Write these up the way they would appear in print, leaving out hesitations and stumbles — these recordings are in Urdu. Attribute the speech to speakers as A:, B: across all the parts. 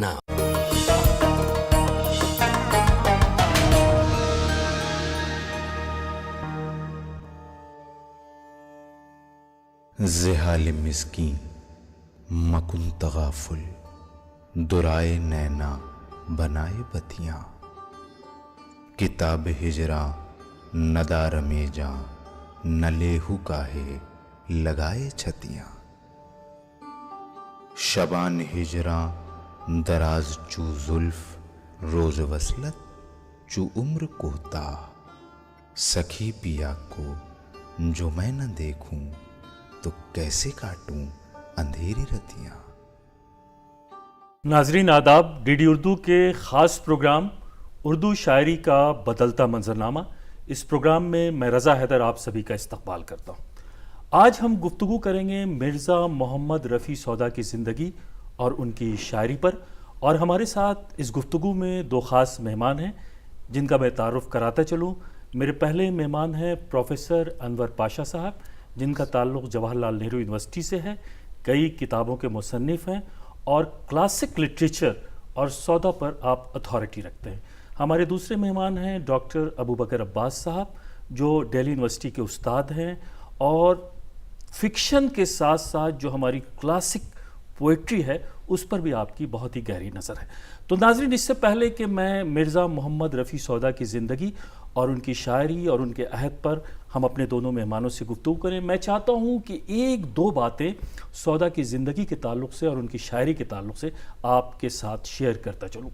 A: now.
B: زحال مسکین مکن تغافل، درائے نینا بنائے بتیاں، کتاب ہجراں ندارم جاں، نہ لیہو کاہے لگائے چھتیاں، شبان ہجراں دراز چو زلف، روز وصلت چو عمر کوتاہ، سکھی پیا کو جو میں نہ دیکھوں تو کیسے کاٹوں اندھیری رتیاں۔
C: ناظرین آداب، ڈی ڈی اردو کے خاص پروگرام اردو شاعری کا بدلتا منظرنامہ، اس پروگرام میں رضا حیدر آپ سبھی کا استقبال کرتا ہوں۔ آج ہم گفتگو کریں گے مرزا محمد رفیع سودا کی زندگی اور ان کی شاعری پر، اور ہمارے ساتھ اس گفتگو میں دو خاص مہمان ہیں جن کا میں تعارف کراتا چلوں۔ میرے پہلے مہمان ہیں پروفیسر انور پاشا صاحب، جن کا تعلق جواہر لال نہرو یونیورسٹی سے ہے، کئی کتابوں کے مصنف ہیں اور کلاسک لٹریچر اور سودا پر آپ اتھارٹی رکھتے ہیں۔ ہمارے دوسرے مہمان ہیں ڈاکٹر ابو بکر عباس صاحب، جو دہلی یونیورسٹی کے استاد ہیں اور فکشن کے ساتھ ساتھ جو ہماری کلاسک پوئٹری ہے اس پر بھی آپ کی بہت ہی گہری نظر ہے۔ تو ناظرین، اس سے پہلے کہ میں مرزا محمد رفیع سودا کی زندگی اور ان کی شاعری اور ان کے عہد پر ہم اپنے دونوں مہمانوں سے گفتگو کریں، میں چاہتا ہوں کہ ایک دو باتیں سودا کی زندگی کے تعلق سے اور ان کی شاعری کے تعلق سے آپ کے ساتھ شیئر کرتا چلوں۔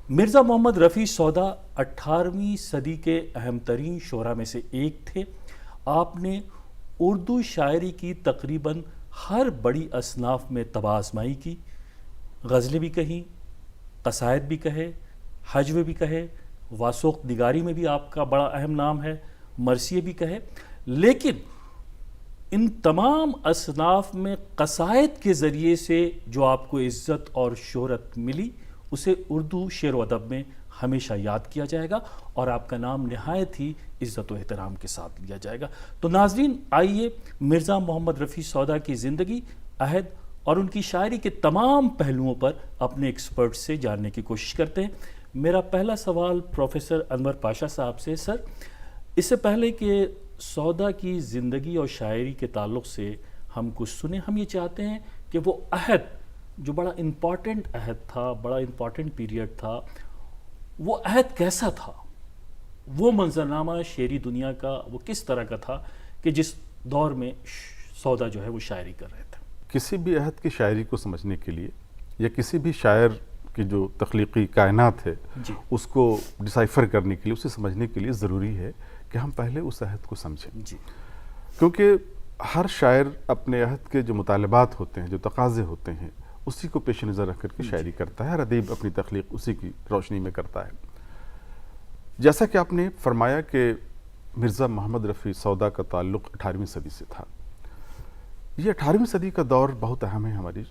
C: مرزا محمد رفیع سودا 18ویں صدی کے اہم ترین شعراء میں سے ایک تھے۔ آپ نے اردو شاعری کی تقریباً ہر بڑی اصناف میں طبع آزمائی کی، غزلیں بھی کہیں، قصائد بھی کہے، ہجو بھی کہے، واسوق نگاری میں بھی آپ کا بڑا اہم نام ہے، مرثیے بھی کہے، لیکن ان تمام اصناف میں قصائد کے ذریعے سے جو آپ کو عزت اور شہرت ملی، اسے اردو شعر و ادب میں ہمیشہ یاد کیا جائے گا اور آپ کا نام نہایت ہی عزت و احترام کے ساتھ لیا جائے گا۔ تو ناظرین، آئیے مرزا محمد رفیع سودا کی زندگی، عہد اور ان کی شاعری کے تمام پہلوؤں پر اپنے ایکسپرٹ سے جاننے کی کوشش کرتے ہیں۔ میرا پہلا سوال پروفیسر انور پاشا صاحب سے۔ سر، اس سے پہلے کہ سودا کی زندگی اور شاعری کے تعلق سے ہم کچھ سنیں، ہم یہ چاہتے ہیں کہ وہ عہد جو بڑا امپورٹنٹ عہد تھا، بڑا امپورٹنٹ پیریڈ تھا، وہ عہد کیسا تھا؟ وہ منظرنامہ شعری دنیا کا وہ کس طرح کا تھا کہ جس دور میں سودا جو ہے وہ شاعری کر رہے تھے؟
D: کسی بھی عہد کی شاعری کو سمجھنے کے لیے یا کسی بھی شاعر کی جو تخلیقی کائنات ہے اس کو ڈسائفر کرنے کے لیے، اسے سمجھنے کے لیے ضروری ہے کہ ہم پہلے اس عہد کو سمجھیں، کیونکہ ہر شاعر اپنے عہد کے جو مطالبات ہوتے ہیں، جو تقاضے ہوتے ہیں، اسی کو پیش نظر رکھ کر کے شاعری کرتا ہے۔ ہر ادیب اپنی تخلیق اسی کی روشنی میں کرتا ہے۔ جیسا کہ آپ نے فرمایا کہ مرزا محمد رفیع سودا کا تعلق 18ویں صدی سے تھا۔ یہ 18ویں صدی کا دور بہت اہم ہے ہماری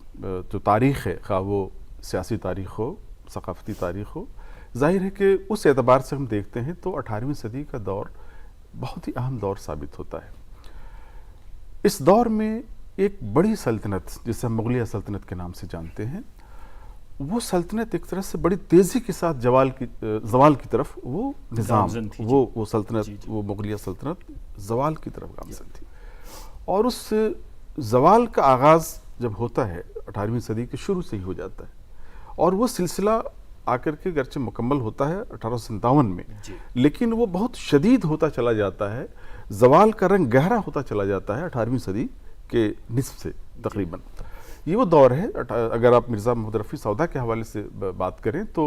D: جو تاریخ ہے، خواہ وہ سیاسی تاریخ ہو، ثقافتی تاریخ ہو۔ ظاہر ہے کہ اس اعتبار سے ہم دیکھتے ہیں تو 18ویں صدی کا دور بہت ہی اہم دور ثابت ہوتا ہے۔ اس دور میں ایک بڑی سلطنت جسے ہم مغلیہ سلطنت کے نام سے جانتے ہیں، وہ سلطنت ایک طرح سے بڑی تیزی کے ساتھ زوال کی طرف وہ نظام، وہ سلطنت، وہ مغلیہ سلطنت زوال کی طرف گامزن تھی۔ اور اس زوال کا آغاز جب ہوتا ہے 18ویں صدی کے شروع سے ہی ہو جاتا ہے، اور وہ سلسلہ آ کر کے گرچہ مکمل ہوتا ہے 1857 میں، لیکن وہ بہت شدید ہوتا چلا جاتا ہے، زوال کا رنگ گہرا ہوتا چلا جاتا ہے 18ویں صدی کے نصف سے تقریباً۔ یہ وہ دور ہے، اگر آپ مرزا محمد رفیع سودا کے حوالے سے بات کریں تو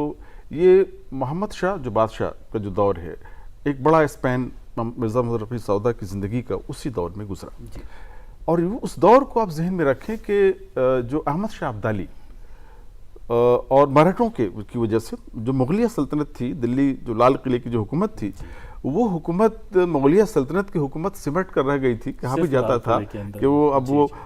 D: یہ محمد شاہ جو بادشاہ کا جو دور ہے، ایک بڑا اسپین مرزا محمد رفیع سودا کی زندگی کا اسی دور میں گزرا۔ اور اس دور کو آپ ذہن میں رکھیں کہ جو احمد شاہ ابدالی اور مراٹھوں کی وجہ سے جو مغلیہ سلطنت تھی، دلی جو لال قلعے کی جو حکومت تھی، وہ حکومت مغلیہ سلطنت کی حکومت سمٹ کر رہ گئی تھی۔ کہا بھی جاتا تھا کہ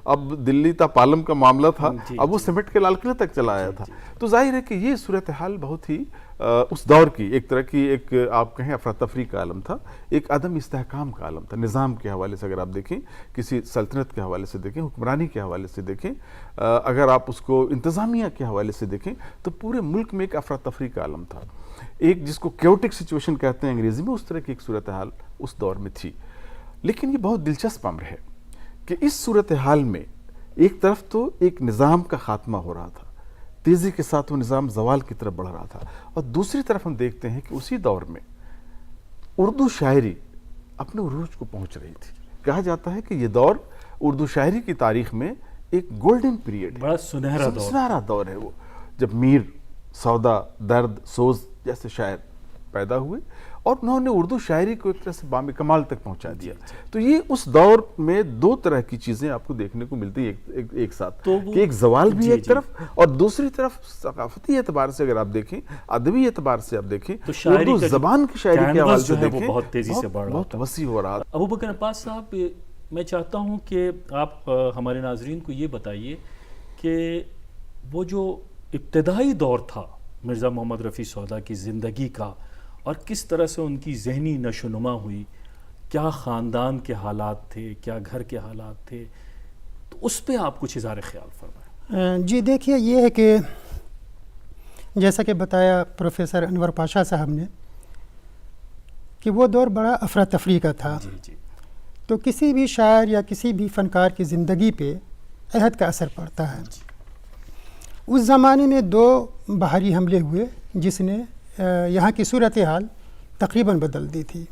D: اب دلی تا پالم کا معاملہ تھا، اب وہ سمٹ کے لال قلعے تک چلا آیا تھا۔ تو ظاہر ہے کہ یہ صورتحال بہت ہی اس دور کی ایک طرح کی ایک آپ کہیں افراتفری کا عالم تھا، ایک عدم استحکام کا عالم تھا. نظام کے حوالے سے اگر آپ دیکھیں، کسی سلطنت کے حوالے سے دیکھیں، حکمرانی کے حوالے سے دیکھیں، اگر آپ اس کو انتظامیہ کے حوالے سے دیکھیں، تو پورے ملک میں ایک افراتفری کا عالم تھا. ایک جس کو کیوٹک سچویشن کہتے ہیں انگریزی میں، اس طرح کی ایک صورتحال اس دور میں تھی. لیکن یہ بہت دلچسپ امر ہے کہ اس صورتحال میں ایک طرف تو ایک نظام کا خاتمہ ہو رہا تھا، تیزی کے ساتھ وہ نظام زوال کی طرف بڑھ رہا تھا، اور دوسری طرف ہم دیکھتے ہیں کہ اسی دور میں اردو شاعری اپنے عروج کو پہنچ رہی تھی. کہا جاتا ہے کہ یہ دور اردو شاعری کی تاریخ میں ایک گولڈن پیریڈ ہے،
C: بڑا سنہرا
D: دور ہے وہ، جب میر، سودا، درد، سوز جیسے شاعر پیدا ہوئے اور انہوں نے اردو شاعری کو ایک طرح سے بام کمال تک پہنچا دیا. تو یہ اس دور میں دو طرح کی چیزیں آپ کو دیکھنے کو ملتی ہیں ایک ساتھ، کہ ایک زوال بھی ایک طرف، اور دوسری طرف ثقافتی اعتبار سے اگر آپ دیکھیں، ادبی اعتبار سے آپ دیکھیں، اردو زبان کی شاعری کے حوالے سے دیکھیں،
C: بہت تیزی سے بڑھ رہا،
D: بہت وسیع ہو رہا.
C: ابوبکر عباس صاحب، میں چاہتا ہوں کہ آپ ہمارے ناظرین کو یہ بتائیے کہ وہ جو ابتدائی دور تھا مرزا محمد رفیع سودا کی زندگی کا، اور کس طرح سے ان کی ذہنی نشو نما ہوئی، کیا خاندان کے حالات تھے، کیا گھر کے حالات تھے، تو اس پہ آپ کچھ اظہار خیال فرمائیں.
A: جی دیکھیے، یہ ہے کہ جیسا کہ بتایا پروفیسر انور پاشا صاحب نے کہ وہ دور بڑا افراتفری کا تھا.
C: جی
A: تو کسی بھی شاعر یا کسی بھی فنکار کی زندگی پہ عہد کا اثر پڑتا ہے. اس زمانے میں 2 بحری حملے ہوئے جس نے یہاں کی صورتحال تقریباً بدل دی تھی.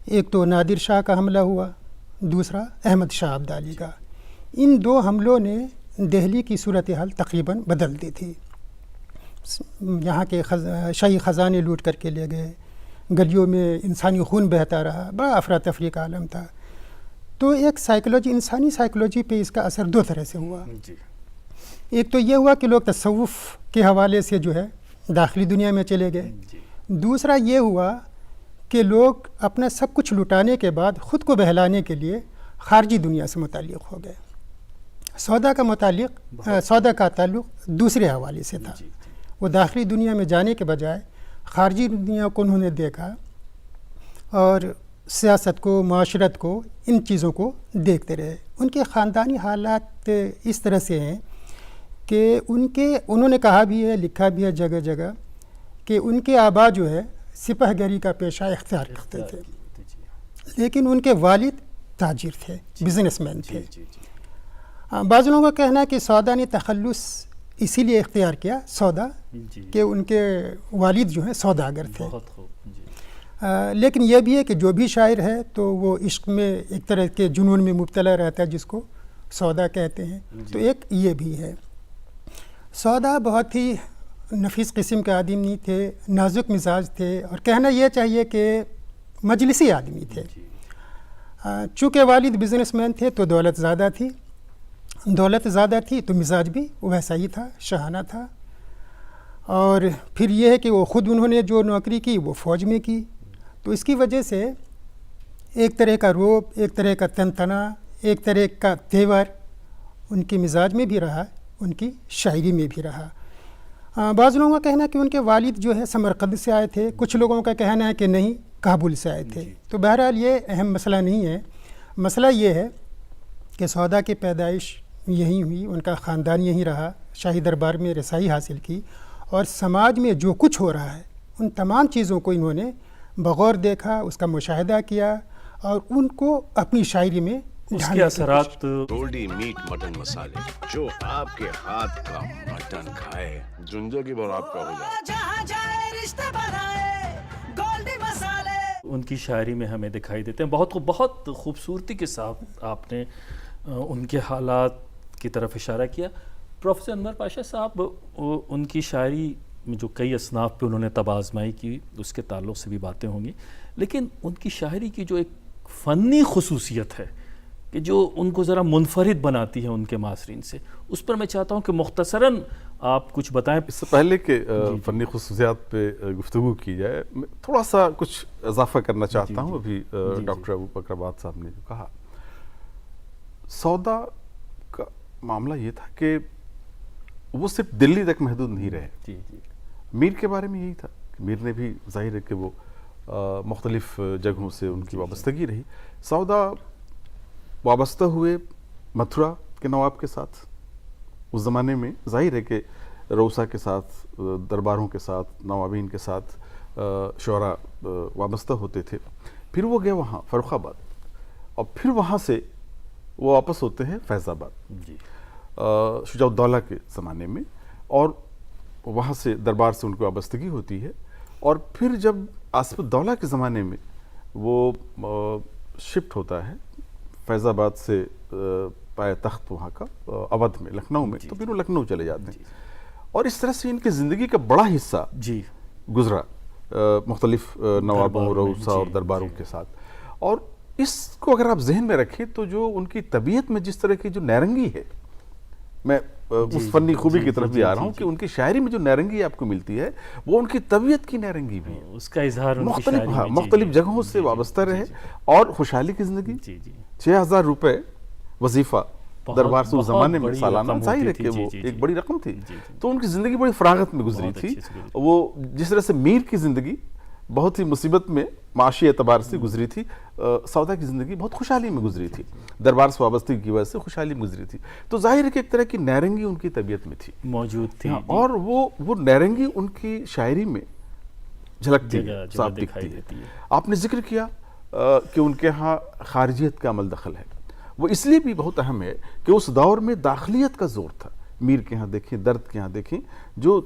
A: ایک تو نادر شاہ کا حملہ ہوا، دوسرا احمد شاہ ابدالی کا. ان 2 حملوں نے دہلی کی صورتحال تقریباً بدل دی تھی. یہاں کے شاہی خزانے لوٹ کر کے لے گئے، گلیوں میں انسانی خون بہتا رہا، بڑا افراتفری کا عالم تھا. تو ایک سائیکلوجی، انسانی سائیکلوجی پہ اس کا اثر 2 طرح سے ہوا. ایک تو یہ ہوا کہ لوگ تصوف کے حوالے سے جو ہے داخلی دنیا میں چلے گئے. دوسرا یہ ہوا کہ لوگ اپنا سب کچھ لٹانے کے بعد خود کو بہلانے کے لیے خارجی دنیا سے متعلق ہو گئے. سودا کا تعلق دوسرے حوالے سے تھا. وہ داخلی دنیا میں جانے کے بجائے خارجی دنیا کو انہوں نے دیکھا، اور سیاست کو، معاشرت کو، ان چیزوں کو دیکھتے رہے. ان کے خاندانی حالات اس طرح سے ہیں کہ انہوں نے کہا بھی ہے، لکھا بھی ہے جگہ جگہ، کہ ان کے آبا جو ہے سپہ گری کا پیشہ اختیار کرتے تھے، لیکن ان کے والد تاجر تھے، بزنس مین تھے. بعض لوگوں کا کہنا ہے کہ سودا نے تخلص اسی لیے اختیار کیا، سودا، کہ ان کے والد جو ہیں سوداگر تھے. لیکن یہ بھی ہے کہ جو بھی شاعر ہے تو وہ عشق میں ایک طرح کے جنون میں مبتلا رہتا ہے، جس کو سودا کہتے ہیں. تو ایک یہ بھی ہے. سودا بہت ہی نفیس قسم کے آدمی تھے، نازک مزاج تھے، اور کہنا یہ چاہیے کہ مجلسی آدمی تھے. چونکہ والد بزنس مین تھے تو دولت زیادہ تھی تو مزاج بھی ویسا ہی تھا، شاہانہ تھا. اور پھر یہ ہے کہ وہ خود انہوں نے جو نوکری کی وہ فوج میں کی، تو اس کی وجہ سے ایک طرح کا روب، ایک طرح کا تنتنا، ایک طرح کا تیور ان کے مزاج میں بھی رہا، ان کی شاعری میں بھی رہا. بعض لوگوں کا کہنا ہے کہ ان کے والد جو ہے سمرقند سے آئے تھے، کچھ لوگوں کا کہنا ہے کہ نہیں، کابل سے آئے تھے. تو بہرحال یہ اہم مسئلہ نہیں ہے. مسئلہ یہ ہے کہ سودا کی پیدائش یہیں ہوئی، ان کا خاندان یہیں رہا، شاہی دربار میں رسائی حاصل کی، اور سماج میں جو کچھ ہو رہا ہے ان تمام چیزوں کو انہوں نے بغور دیکھا، اس کا مشاہدہ کیا، اور ان کو اپنی شاعری میں
C: اس کے اثرات.
E: گولڈی میٹ مٹن مسالے، جو آپ کے ہاتھ کا مٹن کھائے زندگی بھر آپ کا ہو جائے.
C: ان کی شاعری میں ہمیں دکھائی دیتے ہیں. بہت خوبصورتی کے ساتھ آپ نے ان کے حالات کی طرف اشارہ کیا. پروفیسر انور پاشا صاحب، ان کی شاعری میں جو کئی اصناف پہ انہوں نے طب آزمائی کی، اس کے تعلق سے بھی باتیں ہوں گی، لیکن ان کی شاعری کی جو ایک فنی خصوصیت ہے کہ جو ان کو ذرا منفرد بناتی ہے ان کے معاصرین سے، اس پر میں چاہتا ہوں کہ مختصراً آپ کچھ بتائیں.
D: اس سے پہلے کہ فنی خصوصیات پہ گفتگو کی جائے، میں تھوڑا سا کچھ اضافہ کرنا چاہتا ہوں. ابھی ڈاکٹر ابوبکر عباس صاحب نے جو کہا، سودا کا معاملہ یہ تھا کہ وہ صرف دلی تک محدود نہیں رہے. میر کے بارے میں یہی تھا کہ میر نے بھی ظاہر ہے کہ وہ مختلف جگہوں سے ان کی وابستگی رہی. سودا وابستہ ہوئے متھرا کے نواب کے ساتھ. اس زمانے میں ظاہر ہے کہ روسا کے ساتھ، درباروں کے ساتھ، نوابین کے ساتھ شعراء وابستہ ہوتے تھے. پھر وہ گئے وہاں فروخ آباد، اور پھر وہاں سے وہ واپس ہوتے ہیں فیض آباد شجاع الدولہ کے زمانے میں، اور وہاں سے دربار سے ان کی وابستگی ہوتی ہے. اور پھر جب آصف الدولہ کے زمانے میں وہ شفٹ ہوتا ہے فیض آباد سے پائے تخت وہاں کا اودھ میں، لکھنؤ میں، تو پھر وہ لکھنؤ چلے جاتے ہیں. اور اس طرح سے ان کی زندگی کا بڑا حصہ گزرا مختلف نوابوں، روسا اور درباروں کے ساتھ. اور اس کو اگر آپ ذہن میں رکھیں تو جو ان کی طبیعت میں جس طرح کی جو نیرنگی ہے، میں اس فنی خوبی کی طرف بھی آ رہا ہوں کہ ان کی شاعری میں جو نیرنگی آپ کو ملتی ہے وہ ان کی طبیعت کی نیرنگی بھی ہے.
C: اس کا اظہار
D: مختلف جگہوں سے وابستہ رہے اور خوشحالی کی زندگی. 6,000 روپے وظیفہ دربار سے اس زمانے میں سالانہ، ظاہر ہے کہ وہ ایک بڑی رقم تھی. تو ان کی زندگی بڑی فراغت میں گزری تھی. وہ جس طرح سے میر کی زندگی بہت ہی مصیبت میں معاشی اعتبار سے گزری تھی، سودا کی زندگی بہت خوشحالی میں گزری تھی، دربار سے وابستگی کی وجہ سے خوشحالی میں گزری تھی. تو ظاہر ہے کہ ایک طرح کی نیرنگی ان کی طبیعت میں تھی،
C: موجود تھی،
D: اور وہ نیرنگی ان کی شاعری میں جھلکتی ہے، صاف دکھتی ہے. آپ نے ذکر کیا کہ ان کے ہاں خارجیت کا عمل دخل ہے. وہ اس لیے بھی بہت اہم ہے کہ اس دور میں داخلیت کا زور تھا. میر کے ہاں دیکھیں، درد کے ہاں دیکھیں، جو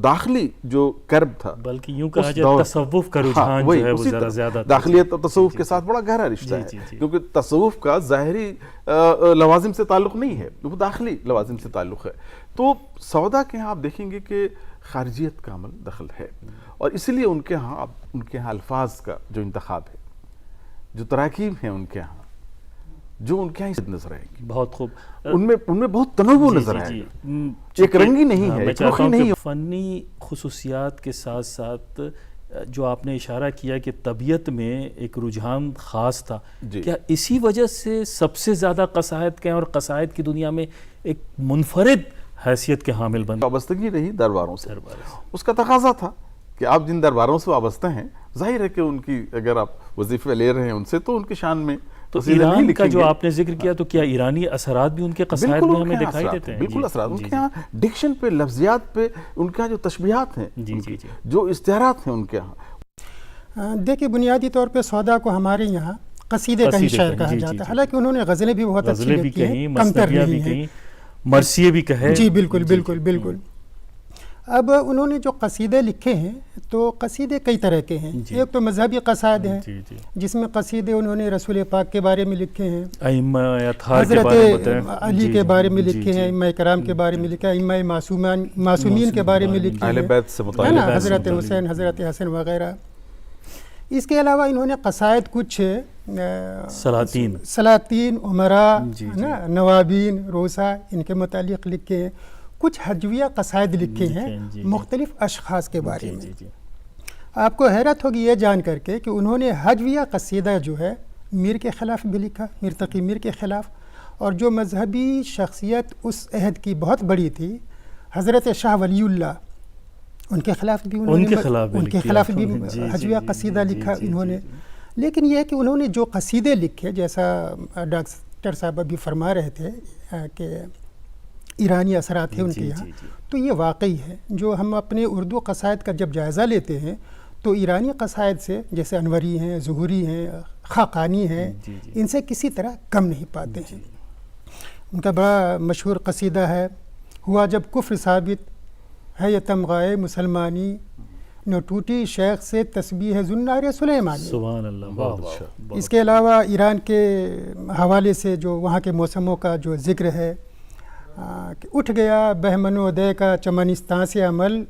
D: داخلی جو کرب تھا،
C: بلکہ یوں کہا جائے تصوف کا رجحان جو ہے وہ ذرا زیادہ تھا.
D: داخلیت اور تصوف کے ساتھ بڑا گہرا رشتہ ہے، کیونکہ تصوف کا ظاہری لوازم سے تعلق نہیں ہے، وہ داخلی لوازم سے تعلق ہے. تو سودا کے ہاں آپ دیکھیں گے کہ خارجیت کا عمل دخل ہے، اور اسی لیے ان کے ہاں الفاظ کا جو انتخاب ہے، جو تراکیب ہیں ان کے ہاں، جو ان کے یہاں نظر آئے گی،
C: بہت خوب.
D: ان میں بہت تنوع نظر آئے گا. ایک رنگی نہیں ہے، ایک رخی نہیں ہے.
C: فنی خصوصیات کے ساتھ ساتھ جو آپ نے اشارہ کیا کہ طبیعت میں ایک رجحان خاص تھا، کیا اسی وجہ سے سب سے زیادہ قصائد کے اور قصائد کی دنیا میں ایک منفرد حیثیت کے حامل بن
D: وابستگی رہی درباروں سے؟ اس کا تقاضا تھا کہ آپ جن درباروں سے وابستہ ہیں، ظاہر ہے کہ ان کی اگر آپ وظیفے لے رہے ہیں ان سے، تو ان کی شان میں
C: تو ایران کا جو آپ نے ذکر کیا، تو کیا ایرانی اثرات بھی ان کے قصائد میں ہمیں دکھائی دیتے ہیں؟
D: بالکل اثرات. ان کے ہاں ڈکشن پہ، لفظیات پہ، ان کے ہاں جو تشبیہات ہیں، جو استعارات ہیں ان کے ہاں.
A: دیکھیں، بنیادی طور پہ سودا کو ہمارے یہاں قصیدے کا ہی شاعر کہا جاتا ہے، حالانکہ انہوں نے غزلیں بھی بہت اچھی لکھی ہیں، کمتر نہیں ہیں،
C: مرثیے بھی کہے.
A: جی بالکل بالکل بالکل. اب انہوں نے جو قصیدے لکھے ہیں تو قصیدے کئی طرح کے ہیں. ایک تو مذہبی قصائد ہیں جس میں قصیدے انہوں نے رسول پاک کے بارے میں لکھے ہیں، حضرت علی کے بارے میں لکھے ہیں، ائمہ کرام کے بارے میں لکھے ہیں، ائمہ معصومین کے بارے میں لکھے ہیں، حضرت حسین، حضرت حسن وغیرہ. اس کے علاوہ انہوں نے قصائد کچھ سلاطین، عمراء، نوابین، روسا، ان کے متعلق لکھے ہیں. کچھ ہجویہ قصائد لکھے ہیں مختلف اشخاص کے بارے میں. آپ کو حیرت ہوگی یہ جان کر کے کہ انہوں نے ہجویہ قصیدہ جو ہے میر کے خلاف بھی لکھا، میر تقی میر کے خلاف. اور جو مذہبی شخصیت اس عہد کی بہت بڑی تھی، حضرت شاہ ولی اللہ، ان کے خلاف بھی ہجویہ قصیدہ لکھا انہوں نے. لیکن یہ ہے کہ انہوں نے جو قصیدے لکھے، جیسا ڈاکٹر صاحب ابھی فرما رہے تھے کہ ایرانی اثرات ہیں ان کے یہاں، تو یہ واقعی ہے. جو ہم اپنے اردو قصائد کا جب جائزہ لیتے ہیں تو ایرانی قصائد سے، جیسے انوری ہیں، ظہوری ہیں، خاقانی ہیں، ان سے کسی طرح کم نہیں پاتے ہیں. ان کا بڑا مشہور قصیدہ ہے، ہوا جب کفر ثابت ہے یہ تمغائے مسلمانی، نہ ٹوٹی شیخ سے تسبیح زنار سلیمانی.
C: سبحان اللہ.
A: اس کے علاوہ ایران کے حوالے سے جو وہاں کے موسموں کا جو ذکر ہے کہ اٹھ گیا بہمن و دے کا چمنستان سے عمل،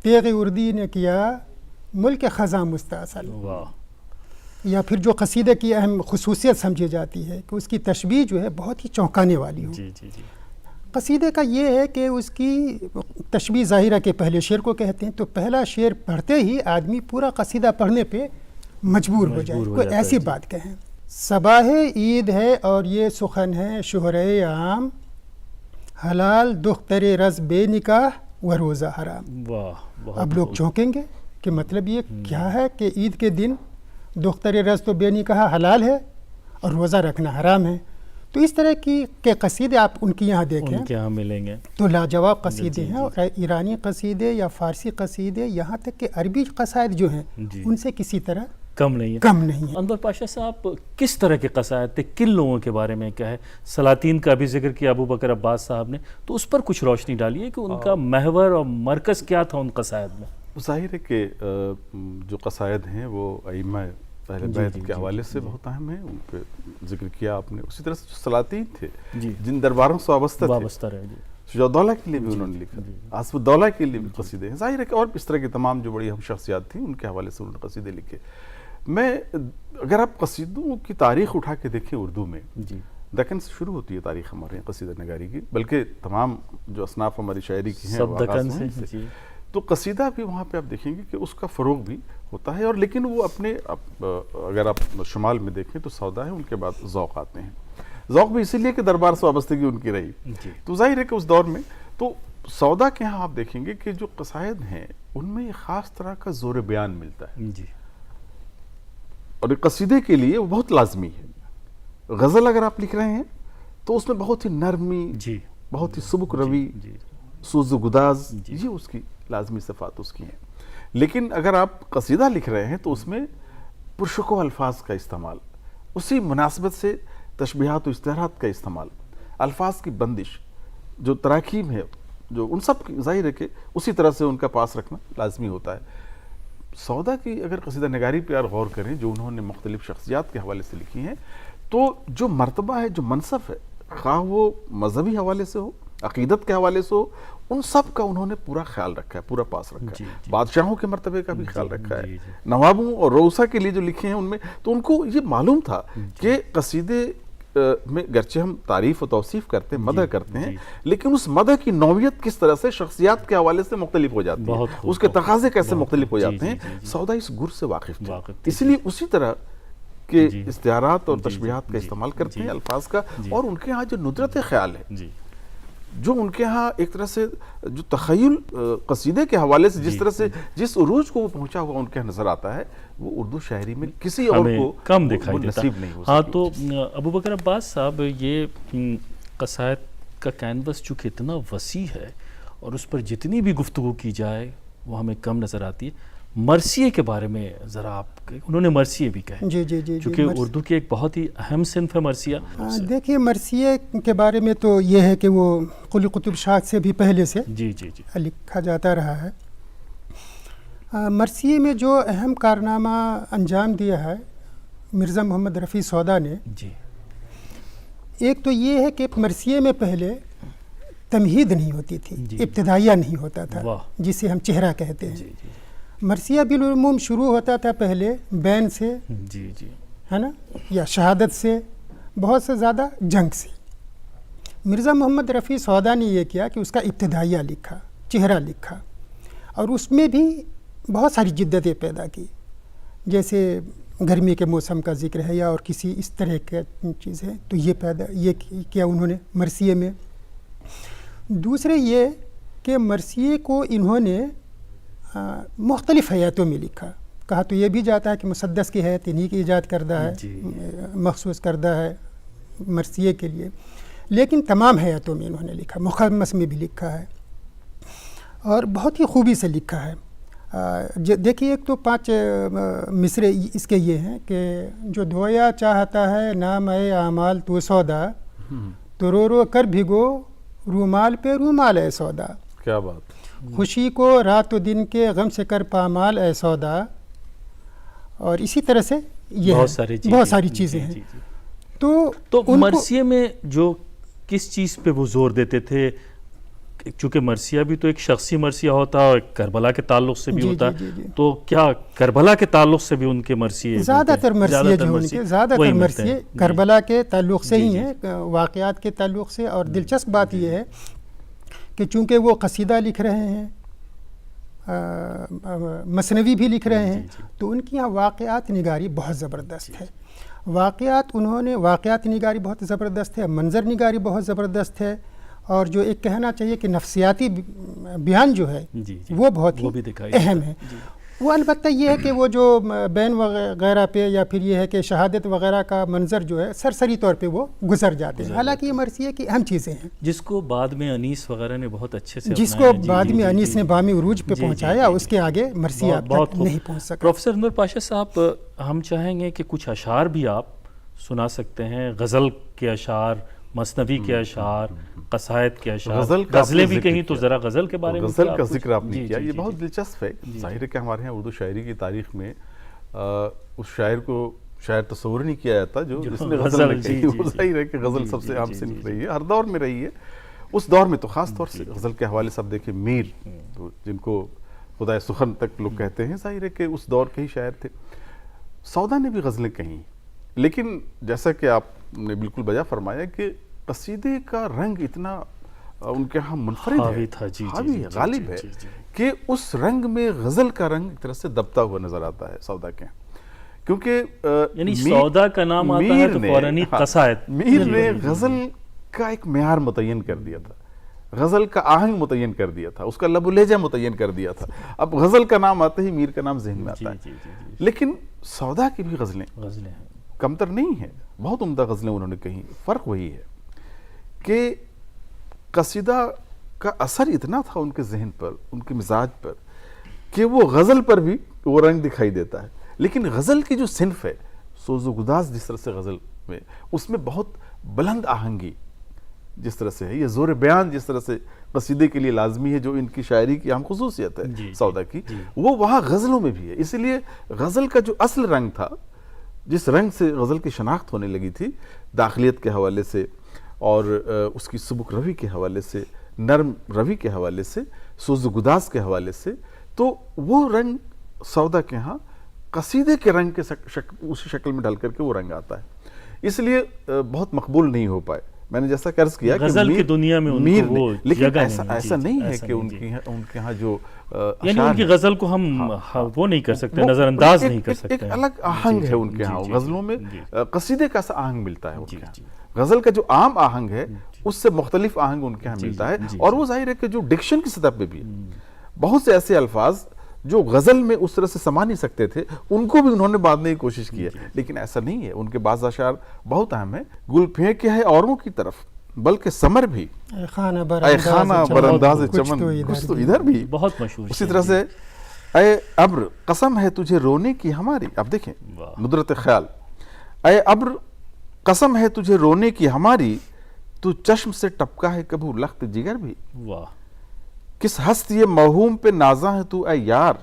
A: تیغ اردی نے کیا ملک خزاں مستاصل. یا پھر جو قصیدے کی اہم خصوصیت سمجھی جاتی ہے کہ اس کی تشبیہ جو ہے بہت ہی چونکانے والی ہو. قصیدے کا یہ ہے کہ اس کی تشبیہ ظاہرہ کے پہلے شعر کو کہتے ہیں، تو پہلا شعر پڑھتے ہی آدمی پورا قصیدہ پڑھنے پہ مجبور ہو جائے، کوئی ایسی بات کہیں. صباح عید ہے اور یہ سخن ہے شہرے عام، حلال دختر رز بے نکاح وہ روزہ حرام.
C: واہ،
A: اب لوگ چونکیں گے کہ مطلب یہ کیا ہے کہ عید کے دن دختر رز تو بے نکاح حلال ہے اور روزہ رکھنا حرام ہے. تو اس طرح کے قصیدے آپ ان کے یہاں دیکھیں
C: ان کے یہاں ملیں گے
A: تو لاجواب قصیدے ہیں. اور ایرانی قصیدے یا فارسی قصیدے، یہاں تک کہ عربی قصائد جو ہیں ان سے کسی طرح
C: کم نہیں ہے.
A: کم نہیں ہے.
C: انور پاشا صاحب، کس طرح کے قصائد تھے؟ کن لوگوں کے بارے میں کیا ہے؟ سلاطین کا بھی ذکر کیا ابو بکر عباس صاحب نے، تو اس پر کچھ روشنی ڈالیے کہ ان کا محور اور مرکز کیا تھا ان قصائد میں.
D: ظاہر ہے کہ جو قصائد ہیں وہ ائمہ پہلے بیت کے حوالے سے بہت اہم ہیں، ان پہ ذکر کیا آپ نے. اسی طرح سے جو سلاطین تھے جن درباروں سے وابستہ
C: رہے،
D: شجاع الدولہ کے لیے بھی انہوں نے لکھا، آصف الدولہ کے لیے بھی قصیدے ہیں. ظاہر ہے کہ اور اس طرح کے تمام جو بڑی اہم شخصیات تھیں ان کے حوالے سے انہوں نے قصیدے لکھے. اگر آپ قصیدوں کی تاریخ اٹھا کے دیکھیں اردو میں، دکن سے شروع ہوتی ہے تاریخ ہمارے یہاں قصیدہ نگاری کی، بلکہ تمام جو اصناف ہماری شاعری کی ہیں
C: سب دکن سے.
D: تو قصیدہ بھی وہاں پہ آپ دیکھیں گے کہ اس کا فروغ بھی ہوتا ہے. اور لیکن وہ اپنے اگر آپ شمال میں دیکھیں تو سودا ہے، ان کے بعد ذوق آتے ہیں. ذوق بھی اسی لیے کہ دربار سے وابستگی ان کی رہی. تو ظاہر ہے کہ اس دور میں تو سودا کے ہاں آپ دیکھیں گے کہ جو قصائد ہیں ان میں ایک خاص طرح کا زور بیان ملتا ہے، اور ایک قصیدے کے لیے وہ بہت لازمی ہے. غزل اگر آپ لکھ رہے ہیں تو اس میں بہت ہی نرمی، بہت ہی سبک روی، سوز و گداز، یہ اس کی لازمی صفات اس کی ہیں. لیکن اگر آپ قصیدہ لکھ رہے ہیں تو اس میں پرشکو الفاظ کا استعمال، اسی مناسبت سے تشبیہات و اشتہارات کا استعمال، الفاظ کی بندش، جو تراکیب ہے، جو ان سب کی ظاہر ہے کہ اسی طرح سے ان کا پاس رکھنا لازمی ہوتا ہے. سودا کی اگر قصیدہ نگاری پہ اور غور کریں جو انہوں نے مختلف شخصیات کے حوالے سے لکھی ہیں، تو جو مرتبہ ہے، جو منصب ہے، خواہ وہ مذہبی حوالے سے ہو، عقیدت کے حوالے سے ہو، ان سب کا انہوں نے پورا خیال رکھا ہے، پورا پاس رکھا ہے. بادشاہوں کے مرتبے کا بھی خیال رکھا ہے، نوابوں اور روسا کے لیے جو لکھے ہیں ان میں. تو ان کو یہ معلوم تھا کہ قصیدے میں گرچہ ہم تعریف و توصیف کرتے ہیں، مدح کرتے ہیں، لیکن اس مدح کی نوعیت کس طرح سے شخصیات کے حوالے سے مختلف ہو جاتی ہے، اس کے تقاضے کیسے مختلف ہو جاتے ہیں. سودا اس گر سے واقف تھے، اس لیے اسی طرح کے استعارات اور تشبیہات کا استعمال کرتے ہیں، الفاظ کا. اور ان کے ہاں جو ندرت خیال ہے، جو ان کے ہاں ایک طرح سے جو تخیل قصیدے کے حوالے سے جس طرح سے جس عروج کو وہ پہنچا ہوا ان کے نظر آتا ہے، وہ اردو شاعری میں کسی اور کو
C: کم دکھائی دیتا.
D: نصیب نہیں ہو سکتی.
C: ہاں، تو ابو بکر عباس صاحب، یہ قصائد کا کینوس چونکہ اتنا وسیع ہے اور اس پر جتنی بھی گفتگو کی جائے وہ ہمیں کم نظر آتی ہے. مرثیے کے بارے میں ذرا آپ، انہوں نے مرثیے بھی کہے چونکہ اردو کی ایک بہت ہی اہم صنف ہے مرثیہ.
A: دیکھیے، مرثیے کے بارے میں تو یہ ہے کہ وہ قلی قطب شاہ سے بھی پہلے سے لکھا جاتا رہا ہے. مرثیے میں جو اہم کارنامہ انجام دیا ہے مرزا محمد رفیع سودا نے، ایک تو یہ ہے کہ مرثیے میں پہلے تمہید نہیں ہوتی تھی، ابتدائیہ نہیں ہوتا تھا جسے ہم چہرہ کہتے ہیں. مرثیہ بالعموم شروع ہوتا تھا پہلے بین سے، ہے نا، یا شہادت سے، بہت سے زیادہ جنگ سے. مرزا محمد رفیع سودا نے یہ کیا کہ اس کا ابتدائیہ لکھا، چہرہ لکھا، اور اس میں بھی بہت ساری جدتیں پیدا کی. جیسے گرمی کے موسم کا ذکر ہے یا اور کسی اس طرح کی چیز ہے، تو یہ کیا انہوں نے مرثیے میں. دوسرے یہ کہ مرثیے کو انہوں نے مختلف حیاتوں میں لکھا. کہا تو یہ بھی جاتا ہے کہ مسدس کی حیات انہی کی ایجاد کردہ ہے، مخصوص کردہ ہے مرثیے کے لیے، لیکن تمام حیاتوں میں انہوں نے لکھا. مخمس میں بھی لکھا ہے اور بہت ہی خوبی سے لکھا ہے. دیکھیے، ایک تو 5 مصرے اس کے یہ ہیں کہ جو دھویا چاہتا ہے نام اے اعمال تو سودا، تو رو رو کر بھگو رومال پہ رومال اے سودا.
D: کیا بات.
A: خوشی کو رات و دن کے غم سے کر پامال اے سودا. اور اسی طرح سے یہ بہت ساری چیزیں ہیں. تو
C: مرثیے میں جو کس چیز پہ وہ زور دیتے تھے؟ چونکہ مرثیہ بھی تو ایک شخصی مرثیہ ہوتا ہے اور کربلا کے تعلق سے بھی ہوتا ہے، تو کیا کربلا کے تعلق سے بھی ان کے مرثیے؟
A: زیادہ تر مرثیے کربلا کے تعلق سے ہی ہیں، واقعات کے تعلق سے. اور دلچسپ بات یہ ہے کہ چونکہ وہ قصیدہ لکھ رہے ہیں، مثنوی بھی لکھ رہے ہیں، تو ان کی یہاں واقعات نگاری بہت زبردست ہے. واقعات نگاری بہت زبردست ہے، منظر نگاری بہت زبردست ہے، اور جو ایک کہنا چاہیے کہ نفسیاتی بیان جو ہے
C: جی جی
A: وہ بہت
C: وہ بھی
A: ہی
C: دکھائی
A: اہم ہے. وہ البتہ یہ ہے کہ وہ جو بین وغیرہ پہ یا پھر یہ ہے کہ شہادت وغیرہ کا منظر جو ہے سرسری طور پہ وہ گزر جاتے ہیں. حالانکہ یہ مرثیہ کی اہم چیزیں ہیں
C: جس کو بعد میں انیس وغیرہ نے بہت اچھے سے
A: جس
C: اپنایا.
A: کو
C: جی،
A: بعد
C: جی،
A: میں
C: جی،
A: انیس
C: جی،
A: نے بامی عروج پہ
C: جی، جی،
A: پہنچایا
C: جی،
A: اس کے آگے مرثیہ
C: بہت
A: تک
C: خوب.
A: نہیں پہنچ سکا.
C: پروفیسر انور پاشا صاحب، ہم چاہیں گے کہ کچھ اشعار بھی آپ سنا سکتے ہیں، غزل کے اشعار، مثنوی کے اشعار، قصائد کے اشعار،
D: غزل کا آپ
C: غزلیں
D: نے
C: بھی
D: ذکر
C: کہیں تو
D: کیا.
C: ذرا غزل کے بارے میں
D: غزل
C: کیا
D: کا
C: آپ کچھ-
D: ذکر آپ نے
C: جی،
D: کیا،
C: جی،
D: یہ
C: جی،
D: بہت
C: جی.
D: دلچسپ ہے. ظاہر ہے کہ ہمارے یہاں اردو شاعری کی تاریخ میں اس شاعر کو شاعر تصور نہیں کیا جاتا جو جس نے غزل نے
C: جی،
D: کہی.
C: جی،
D: وہ
C: جی.
D: ظاہر ہے کہ غزل
C: جی،
D: سب سے
C: جی،
D: عام
C: جی،
D: صنف
C: جی،
D: رہی ہے، ہر دور میں رہی ہے. اس دور میں تو خاص طور سے غزل کے حوالے سے آپ دیکھیں میر، جن کو خدائے سخن تک لوگ کہتے ہیں، ظاہر ہے کہ اس دور کے ہی شاعر تھے. سودا نے بھی غزلیں کہیں، لیکن جیسا کہ آپ نے بالکل بجا فرمایا کہ قصیدے کا رنگ اتنا ان کے ہاں منفرد
C: حاوی
D: ہے،
C: تھا. جی، جی،
D: حاوی
C: جی،
D: ہے،
C: جی،
D: غالب
C: جی،
D: ہے
C: جی، جی.
D: کہ اس رنگ میں غزل کا رنگ ایک طرح سے دبتا ہوا نظر آتا ہے سودا کے. کیونکہ
C: یعنی سودا کا نام آتا ہے تو فوراً ہی قصائد.
D: میر نے غزل کا ایک معیار متعین کر دیا تھا، غزل کا آہنگ متعین کر دیا تھا، اس کا لب و لہجہ متعین کر دیا تھا. اب غزل کا نام آتے ہی میر کا نام ذہن میں آتا
C: جی،
D: ہے.
C: جی، جی.
D: لیکن سودا کی بھی غزلیں
C: غزلیں ہیں.
D: کمتر نہیں ہیں، بہت عمدہ غزلیں انہوں نے کہیں. فرق وہی ہے کہ قصیدہ کا اثر اتنا تھا ان کے ذہن پر، ان کے مزاج پر، کہ وہ غزل پر بھی وہ رنگ دکھائی دیتا ہے. لیکن غزل کی جو صنف ہے، سوز و گداز جس طرح سے غزل میں، اس میں بہت بلند آہنگی جس طرح سے ہے، یہ زور بیان جس طرح سے قصیدے کے لیے لازمی ہے، جو ان کی شاعری کی اہم خصوصیت ہے
C: جی،
D: سودا کی، وہ وہاں غزلوں میں بھی ہے. اسی لیے غزل کا جو اصل رنگ تھا، جس رنگ سے غزل کی شناخت ہونے لگی تھی، داخلیت کے حوالے سے اور اس کی سبک روی کے حوالے سے، نرم روی کے حوالے سے، سوز و گداز کے حوالے سے، تو وہ رنگ سودا کے ہاں قصیدے کے رنگ کے اسی شکل میں ڈھل کر کے وہ رنگ آتا ہے. اس لیے بہت مقبول نہیں ہو پائے. میں نے جیسا عرض کیا کہ
C: غزل کی دنیا میں ان کو وہ
D: لیکن
C: جگہ
D: ایسا نہیں ہے کہ ان کے ہاں جو
C: یعنی ان کی غزل کو ہم وہ نہیں کر سکتے، نظر انداز نہیں کر سکتے.
D: ایک الگ آہنگ ہے ان کے ہاں، غزلوں میں قصیدے کا سا آہنگ ملتا ہے ان کے ہاں. غزل کا جو عام آہنگ ہے اس سے مختلف آہنگ ان کے ہاں ملتا ہے. اور وہ ظاہر ہے کہ جو ڈکشن کی سطح پہ بھی ہے، بہت سے ایسے الفاظ جو غزل میں اس طرح سے سما نہیں سکتے تھے، ان کو بھی انہوں نے باندھنے کی کوشش کی ہے. لیکن ایسا نہیں ہے. ان کے بعض اشعار بہت اہم ہیں. گل پھینکے ہے اوروں کی طرف بلکہ سمر بھی،
A: اے خانہ
D: برانداز
A: کچھ
D: چمن،
A: تو
D: کچھ تو ادھر بھی.
C: بہت مشہور.
D: اسی طرح سے اے ابر قسم ہے تجھے رونے کی ہماری. اب دیکھیں ندرت خیال. اے ابر قسم ہے تجھے رونے کی ہماری، تو چشم سے ٹپکا ہے کبھو لخت جگر بھی.
C: واہ.
D: کس ہست یہ موہوم پہ نازاں ہے تو اے یار،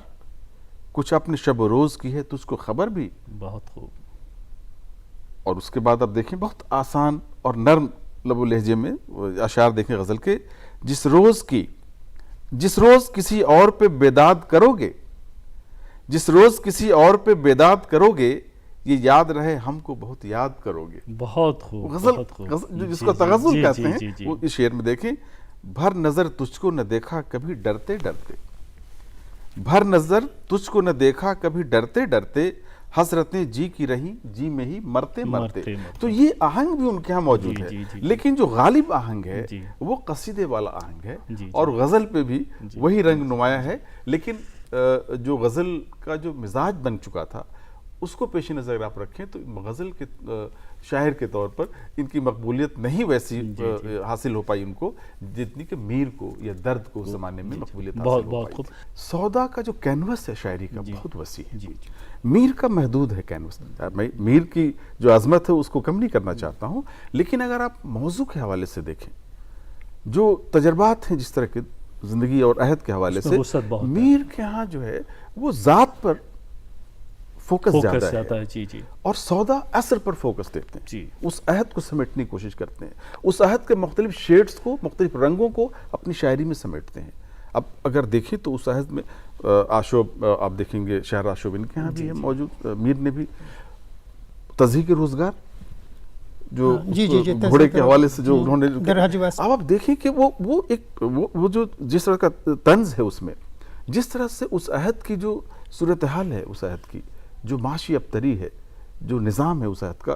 D: کچھ اپنے شب و روز کی ہے تجھ کو خبر بھی.
C: بہت خوب.
D: اور اس کے بعد اب دیکھیں بہت آسان اور نرم لب و لہجے میں اشعار دیکھیں غزل کے. جس روز کسی اور پہ بیداد کرو گے، جس روز کسی اور پہ بیداد کرو گے، یہ یاد رہے ہم کو بہت یاد کرو گے.
C: بہت خوب.
D: غزل جس کو تغزل کہتے ہیں، وہ اس شعر میں دیکھیں. بھر نظر تجھ کو نہ دیکھا کبھی ڈرتے ڈرتے، بھر نظر تجھ کو نہ دیکھا کبھی ڈرتے ڈرتے، حسرتیں جی کی رہیں جی میں ہی مرتے مرتے. تو یہ آہنگ بھی ان کے ہاں موجود ہے. لیکن جو غالب آہنگ ہے وہ قصیدے والا آہنگ ہے، اور غزل پہ بھی وہی رنگ نمایاں ہے. لیکن جو غزل کا جو مزاج بن چکا تھا، اس کو پیش نظر اگر آپ رکھیں تو غزل کے شاعر کے طور پر ان کی مقبولیت نہیں ویسی حاصل ہو پائی ان کو جتنی کہ میر کو یا درد کو زمانے میں مقبولیت حاصل ہو پائی. سودا کا جو کینوس ہے شاعری کا بہت وسیع ہے. میر کا محدود ہے کینوس. میر کی جو عظمت ہے اس کو کم نہیں کرنا چاہتا ہوں، لیکن اگر آپ موضوع کے حوالے سے دیکھیں، جو تجربات ہیں جس طرح کے زندگی اور عہد کے حوالے سے، میر کے ہاں جو ہے وہ ذات پر فوکس زیادہ ہے.
C: جی جی.
D: اور سودا اثر پر فوکس دیتے ہیں.
C: جی. اس
D: عہد کو سمیٹنے کی کوشش کرتے ہیں، اس عہد کے مختلف شیڈز کو، مختلف رنگوں کو اپنی شاعری میں سمیٹتے ہیں. اب اگر دیکھیں تو اس عہد میں آشوب آپ دیکھیں گے، شہر آشوب ان کے ہاں بھی ہے موجود. میر نے بھی تضحیک روزگار جو گھوڑے کے حوالے سے جو انہوں نے، اب آپ دیکھیں کہ وہ جو جس طرح کا طنز ہے اس میں، جس طرح سے اس عہد کی جو صورتحال ہے، اس عہد کی جو معاشی ابتری ہے، جو نظام ہے اس عہد کا،